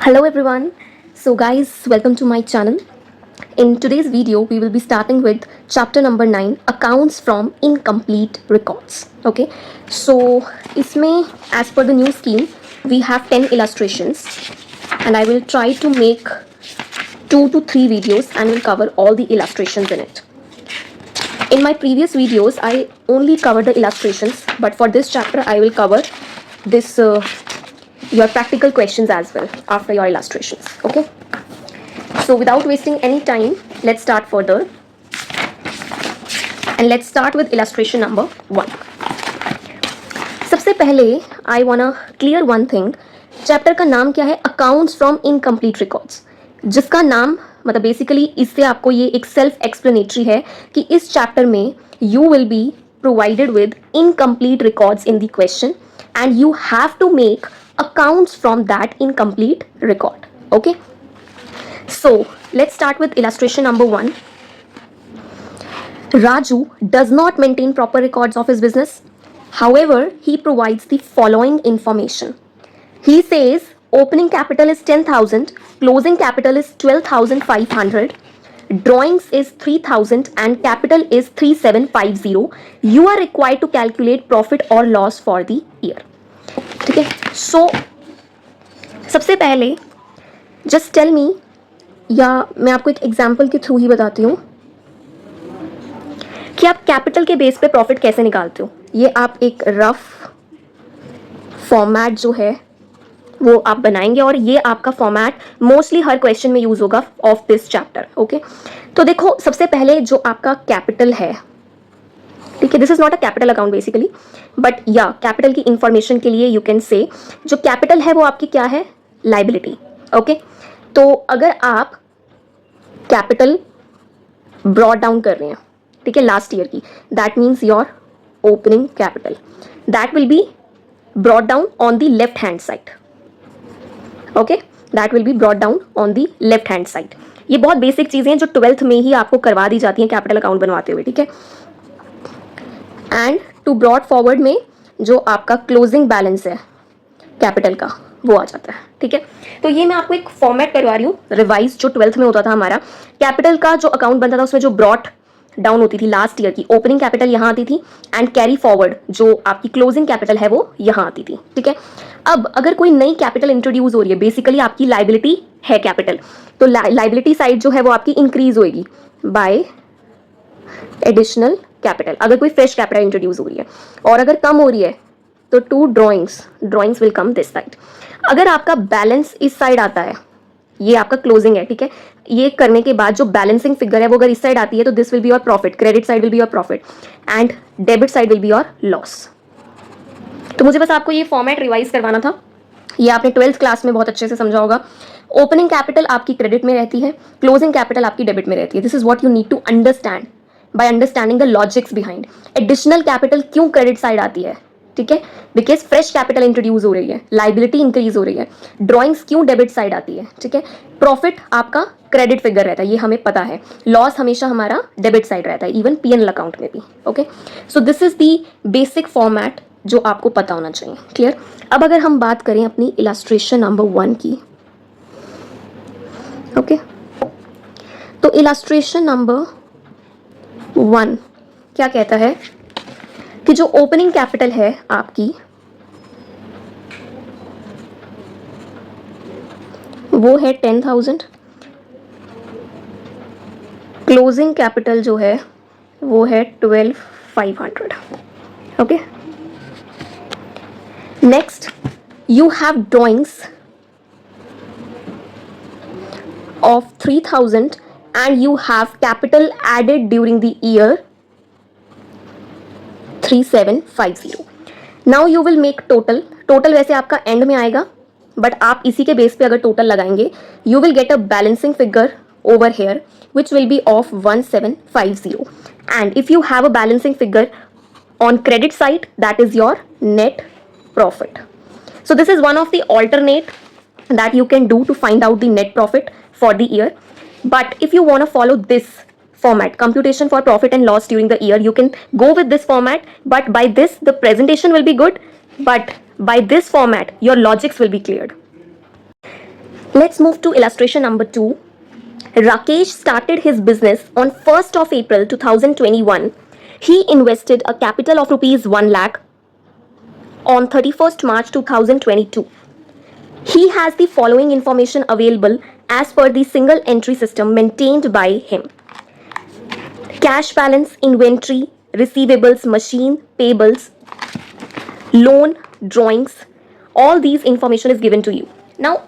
Hello everyone. So guys, welcome to my channel. In today's video, we will be starting with chapter number 9, accounts from incomplete records. Okay. So इसमें as per the new scheme, we have 10 illustrations and I will try to make 2 to 3 videos and will cover all the illustrations in it. In my previous videos, I only covered the illustrations, but for this chapter, I will cover this your practical questions as well after your illustrations. Okay, so without wasting any time, let's start further, and let's start with illustration number 1. सबसे पहले I wanna clear one thing. Chapter का नाम क्या है? Accounts from incomplete records, जिसका नाम मतलब basically इससे आपको ये एक सेल्फ एक्सप्लेनेटरी है कि इस चैप्टर में you will be provided with incomplete records in the question and you have to make accounts from that incomplete record. Okay, so let's start with illustration number 1. Raju does not maintain proper records of his business. However, he provides the following information. He says opening capital is 10,000, closing capital is 12,500, drawings is 3,000 and capital is 3,750. You are required to calculate profit or loss for the year. ठीक है, सो सबसे पहले just tell me, या मैं आपको एक example के through ही बताती हूँ कि आप कैपिटल के बेस पे प्रॉफिट कैसे निकालते हो. ये आप एक रफ फॉर्मेट जो है वो आप बनाएंगे और ये आपका फॉर्मेट मोस्टली हर क्वेश्चन में यूज होगा ऑफ दिस चैप्टर. ओके, तो देखो सबसे पहले जो आपका कैपिटल है, ठीक है, this is not a capital account basically, but या कैपिटल की इंफॉर्मेशन के लिए यू कैन से जो कैपिटल है वो आपकी क्या है? लाइबिलिटी. ओके, तो अगर आप कैपिटल ब्रॉड डाउन कर रहे हैं, ठीक है, लास्ट ईयर की, that means your opening capital that will be brought down on the left hand side. Okay, that will be brought down on the left hand side. ये बहुत basic चीजें हैं जो 12th में ही आपको करवा दी जाती हैं कैपिटल अकाउंट बनवाते हुए. ठीक है, एंड टू ब्रॉड फॉरवर्ड में जो आपका क्लोजिंग बैलेंस है कैपिटल का वो आ जाता है. ठीक है, तो ये मैं आपको एक फॉर्मेट करवा रही हूँ रिवाइज जो 12th में होता था हमारा. कैपिटल का जो अकाउंट बनता था उसमें जो ब्रॉड डाउन होती थी लास्ट ईयर की, ओपनिंग कैपिटल यहाँ आती थी एंड कैरी फॉरवर्ड जो आपकी क्लोजिंग कैपिटल है वो यहाँ आती थी. ठीक है, अब अगर कोई नई कैपिटल इंट्रोड्यूस हो रही है, बेसिकली आपकी लाइबिलिटी है कैपिटल, तो लाइबिलिटी साइड जो है वो आपकी इंक्रीज होगी बाय एडिशनल कैपिटल अगर कोई फ्रेश कैपिटल इंट्रोड्यूस हो रही है, और अगर कम हो रही है तो two drawings will come this side. अगर आपका बैलेंस इस साइड आता है, ये आपका क्लोजिंग है, ठीक है, ये करने के बाद जो बैलेंसिंग फिगर है वो अगर इस साइड आती है तो this will be your profit, credit side will be your profit and debit side will be your loss. तो मुझे बस आपको ये फॉर्मेट रिवाइज करवाना था. ये आपने 12th क्लास में बहुत अच्छे से समझा होगा. ओपनिंग कैपिटल आपकी क्रेडिट में रहती है, क्लोजिंग कैपिटल आपकी डेबिट में रहती है. This is what you need to understand by understanding the logics behind. Additional capital क्यों क्रेडिट साइड आती है? ठीक है, बिकॉज फ्रेश कैपिटल इंट्रोड्यूस हो रही है, लाइबिलिटी इंक्रीज हो रही है. ड्रॉइंग्स क्यों डेबिट साइड आती है? ठीक है, प्रॉफिट आपका क्रेडिट फिगर रहता है, ये हमें पता है. लॉस हमेशा हमारा डेबिट साइड रहता है, इवन पीएनएल अकाउंट में भी. Okay, so this is the basic format जो आपको पता होना चाहिए. क्लियर? अब अगर हम बात करें अपनी इलस्ट्रेशन नंबर 1 की, ओके, तो इलस्ट्रेशन नंबर 1 क्या कहता है कि जो ओपनिंग कैपिटल है आपकी वो है 10,000, क्लोजिंग कैपिटल जो है वो है 12,500. Okay, next you have drawings of 3,000 and you have capital added during the year 3,750. Now you will make total वैसे आपका एंड में आएगा, बट आप इसी के बेस पे अगर टोटल लगाएंगे you will get a balancing figure over here which will be of 1,750. and if you have a balancing figure on credit side, that is your net profit. So this is one of the alternate that you can do to find out the net profit for the year. But if you want to follow this format, computation for profit and loss during the year, you can go with this format. But by this, the presentation will be good. But by this format, your logics will be cleared. Let's move to illustration number 2. Rakesh started his business on 1st of April 2021. He invested a capital of rupees 1 lakh on 31st March 2022. He has the following information available as per the single entry system maintained by him: cash balance, inventory, receivables, machine, payables, loan, drawings. All these information is given to you. Now,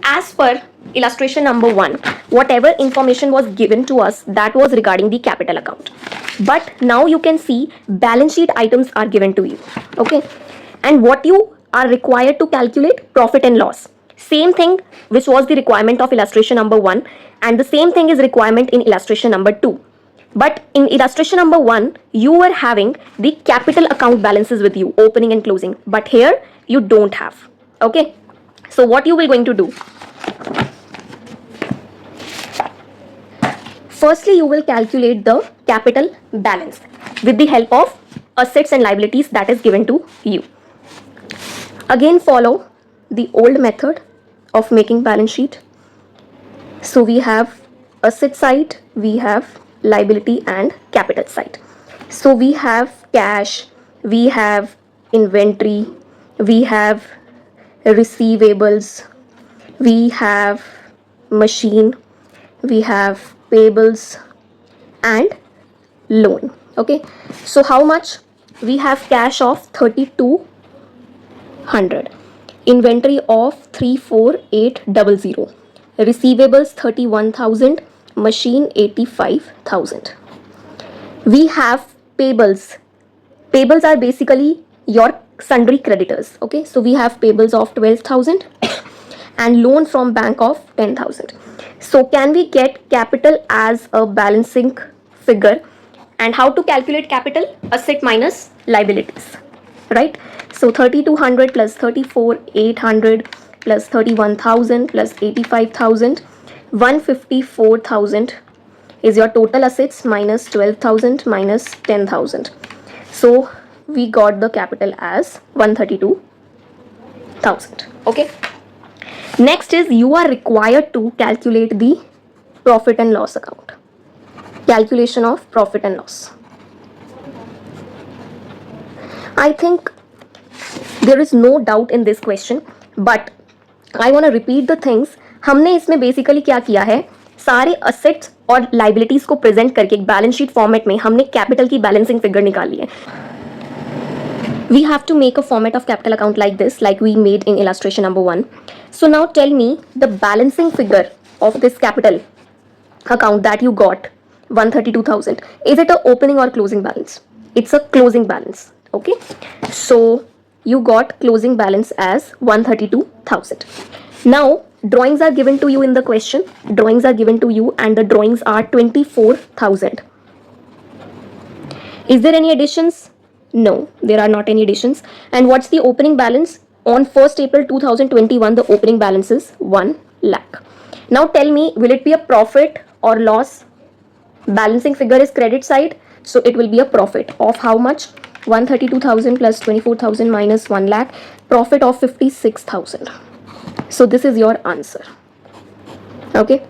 as per illustration number 1, whatever information was given to us, that was regarding the capital account. But now you can see balance sheet items are given to you. Okay. And what you are required to calculate: profit and loss. Same thing which was the requirement of illustration number 1, and the same thing is requirement in illustration number 2. But in illustration number 1, you were having the capital account balances with you, opening and closing. But here you don't have. Okay. So what you will going to do? Firstly, you will calculate the capital balance with the help of assets and liabilities that is given to you. Again, follow the old method of making balance sheet. So we have asset side, we have liability and capital side. So we have cash, we have inventory, we have receivables, we have machine, we have payables and loan. Okay, so how much? We have cash of 3200, inventory of 34800, receivables 31,000, machine 85,000. We have payables. Payables are basically your sundry creditors. Okay, so we have payables of 12,000 and loan from bank of 10,000. So can we get capital as a balancing figure? And how to calculate capital? Asset minus liabilities, right? So 3200 plus 34,800 plus 31,000 plus 85,000, 154,000 is your total assets, minus 12,000 minus 10,000. So we got the capital as 132,000. Okay. Next is you are required to calculate the profit and loss account. Calculation of profit and loss. I think there is no doubt in this question, but I want to repeat the things. हमने इसमें basically क्या किया है, सारे assets और liabilities को present करके एक बैलेंस शीट फॉर्मेट में हमने कैपिटल की बैलेंसिंग फिगर निकाली है. We have to make a format of capital account like this, like we made in illustration number 1. So now tell me the balancing figure of this capital account that you got, 132,000. Is it a opening or closing balance? It's a closing balance. Okay. So you got closing balance as 132,000. Now drawings are given to you in the question. Drawings are given to you and the drawings are 24,000. Is there any additions? No, there are not any additions. And what's the opening balance? On 1st April 2021, the opening balance is 1 lakh. Now tell me, will it be a profit or loss? Balancing figure is credit side, so it will be a profit of how much? 132,000 plus 24,000 minus 1 lakh, profit of 56,000. So this is your answer. Okay,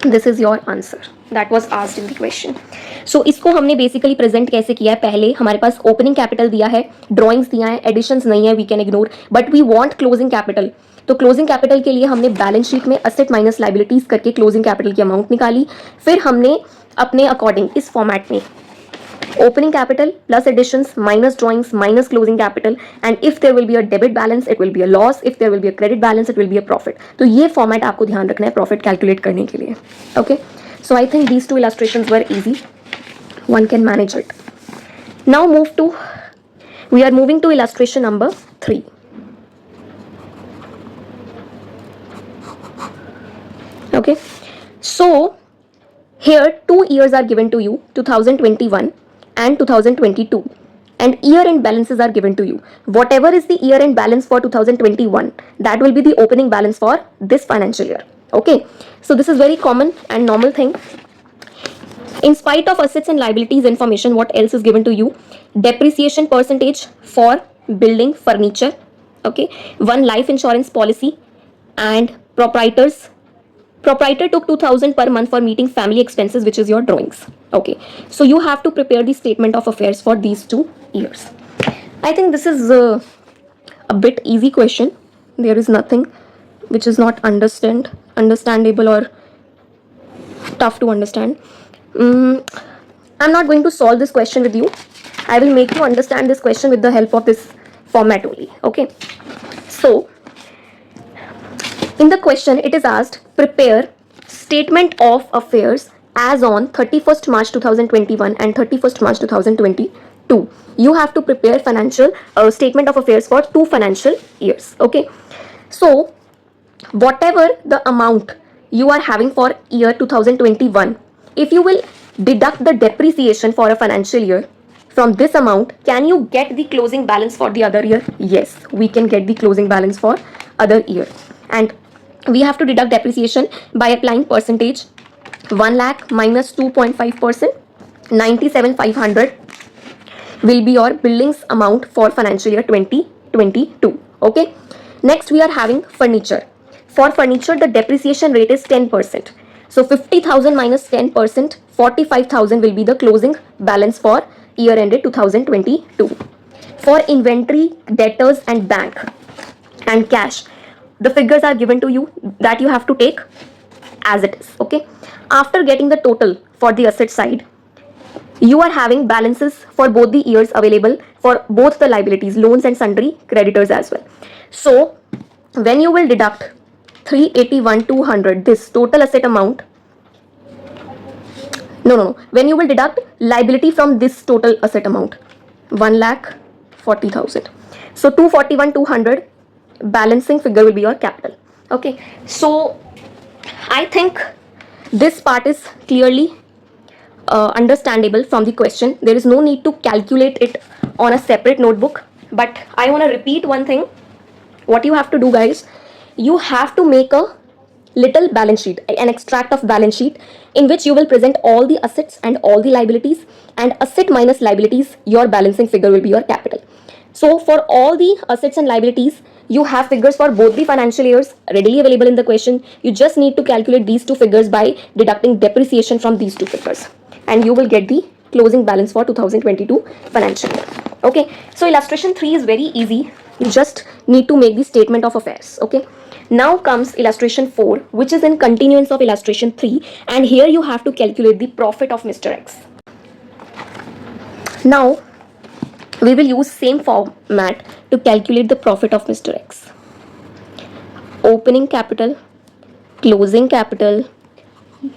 this is your answer that was asked in the question. So इसको हमने basically present कैसे किया है? पहले हमारे पास opening capital दिया है, drawings दिया है, एडिशंस नहीं है, we can ignore, but we want closing capital. तो क्लोजिंग कैपिटल के लिए हमने बैलेंस शीट में असेट माइनस लाइबिलिटीज करके क्लोजिंग कैपिटल की अमाउंट निकाली. फिर हमने अपने अकॉर्डिंग इस फॉर्मेट में opening capital plus additions minus drawings minus closing capital, and if there will be a debit balance it will be a loss, if there will be a credit balance it will be a profit. तो ये format आपको ध्यान रखना है profit calculate करने के लिए. Okay, so I think these two illustrations were easy, one can manage it. Now we are moving to illustration number 3. Okay, so here 2 years are given to you, 2021 and 2022, and year-end balances are given to you. Whatever is the year-end balance for 2021, that will be the opening balance for this financial year. Okay, so this is very common and normal thing. In spite of assets and liabilities information, what else is given to you? Depreciation percentage for building furniture. Okay, one life insurance policy and proprietors Proprietor took 2000 per month for meeting family expenses, which is your drawings. Okay, so you have to prepare the statement of affairs for these 2 years. I think this is a bit easy question. There is nothing which is not understandable or tough to understand. I'm not going to solve this question with you. I will make you understand this question with the help of this format only. Okay, so in the question, it is asked, prepare statement of affairs as on 31st March 2021 and 31st March 2022. You have to prepare financial statement of affairs for 2 financial years. Okay, so whatever the amount you are having for year 2021, if you will deduct the depreciation for a financial year from this amount, can you get the closing balance for the other year? Yes, we can get the closing balance for other year. And we have to deduct depreciation by applying percentage. 1 lakh minus 2.5%, 97,500 will be your billings amount for financial year 2022. Okay, next we are having furniture. For furniture, the depreciation rate is 10%. So 50,000 minus 10%, 45,000 will be the closing balance for year ended 2022. For inventory, debtors and bank and cash, the figures are given to you that you have to take as it is. Okay, after getting the total for the asset side, you are having balances for both the years available for both the liabilities, loans and sundry creditors as well. So when you will deduct 381,200, this total asset amount, no, when you will deduct liability from this total asset amount, 1,40,000, so 241,200 balancing figure will be your capital. Okay, so I think this part is clearly understandable from the question. There is no need to calculate it on a separate notebook, but I want to repeat one thing. What you have to do, guys, you have to make a little balance sheet, an extract of balance sheet, in which you will present all the assets and all the liabilities, and asset minus liabilities, your balancing figure will be your capital. So for all the assets and liabilities, you have figures for both the financial years readily available in the question. You just need to calculate these 2 figures by deducting depreciation from these 2 figures, and you will get the closing balance for 2022 financial year. Okay, so illustration 3 is very easy. You just need to make the statement of affairs. Okay, now comes illustration 4, which is in continuance of illustration 3, and here you have to calculate the profit of Mr. X. Now we will use same format to calculate the profit of Mr. X. Opening capital, closing capital,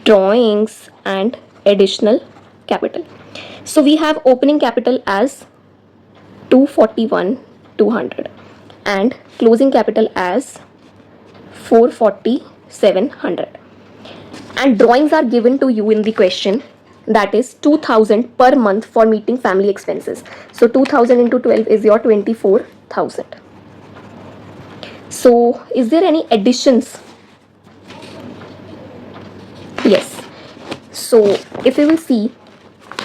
drawings and additional capital. So we have opening capital as 241,200 and closing capital as 447,100, and drawings are given to you in the question, that is 2,000 per month for meeting family expenses. So 2,000 into 12 is your 24,000. So is there any additions? Yes. So if you will see,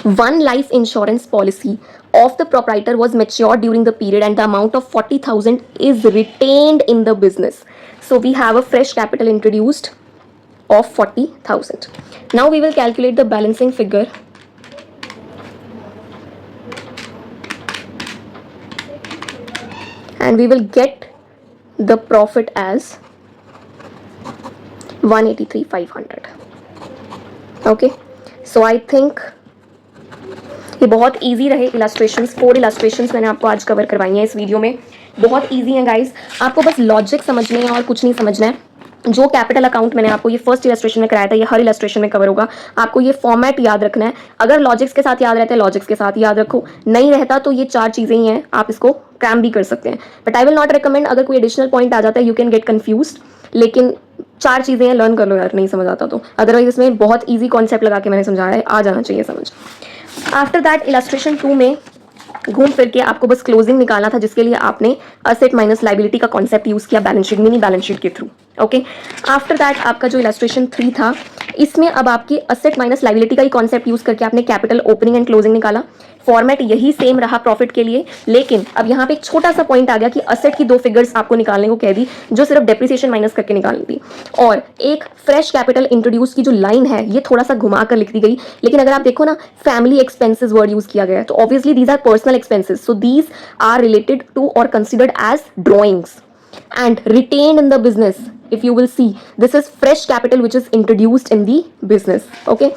one life insurance policy of the proprietor was matured during the period and the amount of 40,000 is retained in the business. So we have a fresh capital introduced of 40,000. Now we will calculate the balancing figure. And we will get the profit as 183,500. Okay, so I think ये बहुत easy रहे illustrations. 4 illustrations मैंने आपको आज cover करवाई हैं इस video में. बहुत इजी हैं गाइस, आपको बस लॉजिक समझने हैं और कुछ नहीं समझना है. जो कैपिटल अकाउंट मैंने आपको ये फर्स्ट इलस्ट्रेशन में कराया था, ये हर इलस्ट्रेशन में कवर होगा. आपको ये फॉर्मेट याद रखना है. अगर लॉजिक्स के साथ याद रहता है, लॉजिक्स के साथ याद रखो. नहीं रहता तो ये 4 चीज़ें ही हैं, आप इसको क्रैम भी कर सकते हैं. But I will not recommend. अगर कोई एडिशनल पॉइंट आ जाता है, यू कैन गेट कन्फ्यूज्ड. लेकिन 4 चीज़ें हैं, लर्न कर लो यार, नहीं समझ आता तो. अदरवाइज इसमें बहुत ईजी कॉन्सेप्ट लगा के मैंने समझाया है, आ जाना चाहिए समझ. आफ्टर दैट इलस्ट्रेशन 2 में घूम फिर के आपको बस क्लोजिंग निकालना था, जिसके लिए आपने असेट माइनस लाइबिलिटी का कॉन्सेप्ट यूज किया balance sheet, mini balance sheet के थ्रू. ओके, आफ्टर दैट आपका जो इलस्ट्रेशन 3 था, इसमें अब आपकी असेट माइनस लाइबिलिटी का ही कॉन्सेप्ट यूज करके आपने कैपिटल ओपनिंग एंड क्लोजिंग निकाला। फॉर्मेट यही सेम रहा प्रॉफिट के लिए, लेकिन अब यहाँ पे एक छोटा सा पॉइंट आ गया कि असेट की 2 फिगर्स आपको निकालने को कह दी, जो सिर्फ डेप्रिसिएशन माइनस करके निकालनी थी, और एक फ्रेश कैपिटल इंट्रोड्यूस की जो लाइन है ये थोड़ा सा घुमा कर लिख दी गई। लेकिन अगर आप देखो ना, फैमिली एक्सपेंसेस वर्ड यूज किया गया है, तो obviously these are personal expenses, so these are related to और considered as drawings and retained in the business. If you will see, this is fresh capital which is introduced in the business. Okay,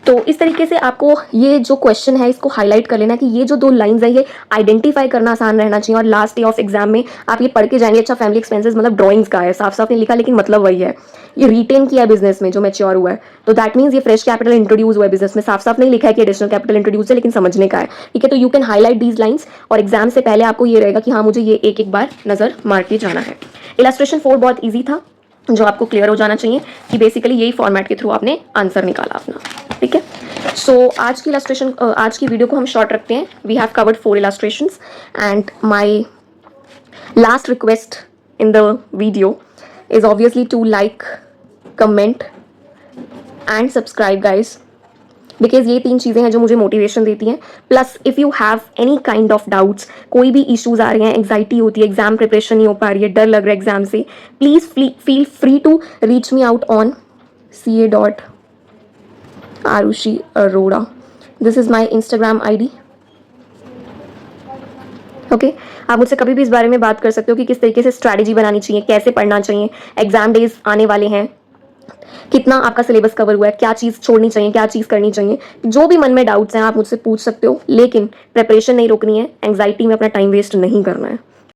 तो इस तरीके से आपको ये जो question है इसको हाईलाइट कर लेना कि ये जो 2 लाइंस है ये आइडेंटिफाई करना आसान रहना चाहिए, और लास्ट डे ऑफ एग्जाम में आप ये पढ़ के जाएंगे, अच्छा फैमिली एक्सपेंसेस मतलब ड्राइंग्स का है, साफ साफ नहीं लिखा लेकिन मतलब वही है, ये रिटेन किया है बिजनेस में जो मैच्योर हुआ है, तो दैट मीन्स ये फ्रेश कैपिटल इंट्रोड्यूस हुआ है बिजनेस में, साफ साफ नहीं लिखा है कि एडिशनल कैपिटल इंट्रोड्यूस है, लेकिन समझने का है। ठीक है, तो you can highlight these lines, और एग्जाम से पहले आपको ये रहेगा कि हाँ मुझे ये एक एक बार नजर मार के जाना है। इलस्ट्रेशन 4 बहुत ईजी था, जो आपको क्लियर हो जाना चाहिए कि बेसिकली यही फॉर्मेट के थ्रू आपने आंसर निकाला अपना। ठीक है, सो आज की इलस्ट्रेशन, आज की वीडियो को हम शॉर्ट रखते हैं। We have covered 4 illustrations and my last request in the video is obviously to like, comment and subscribe guys, because ये 3 चीज़ें हैं जो मुझे मोटिवेशन देती हैं। Plus if you have any kind of doubts, कोई भी इश्यूज आ रहे हैं, एंग्जाइटी होती है, एग्जाम प्रिपरेशन नहीं हो पा रही है, डर लग रहा है एग्जाम से, please feel free to reach me out on ca.arushi arora. This is my Instagram ID. Okay, आप मुझसे कभी भी इस बारे में बात कर सकते हो कि किस तरीके से स्ट्रैटेजी बनानी चाहिए, कैसे पढ़ना चाहिए, एग्जाम डेज आने वाले हैं, कितना आपका सिलेबस कवर हुआ है, क्या चीज़ छोड़नी चाहिए, क्या चीज़ करनी चाहिए, जो भी मन में डाउट्स हैं आप मुझसे पूछ सकते हो, लेकिन प्रिपरेशन नहीं रोकनी है, एंग्जाइटी में अपना टाइम वेस्ट नहीं करना है।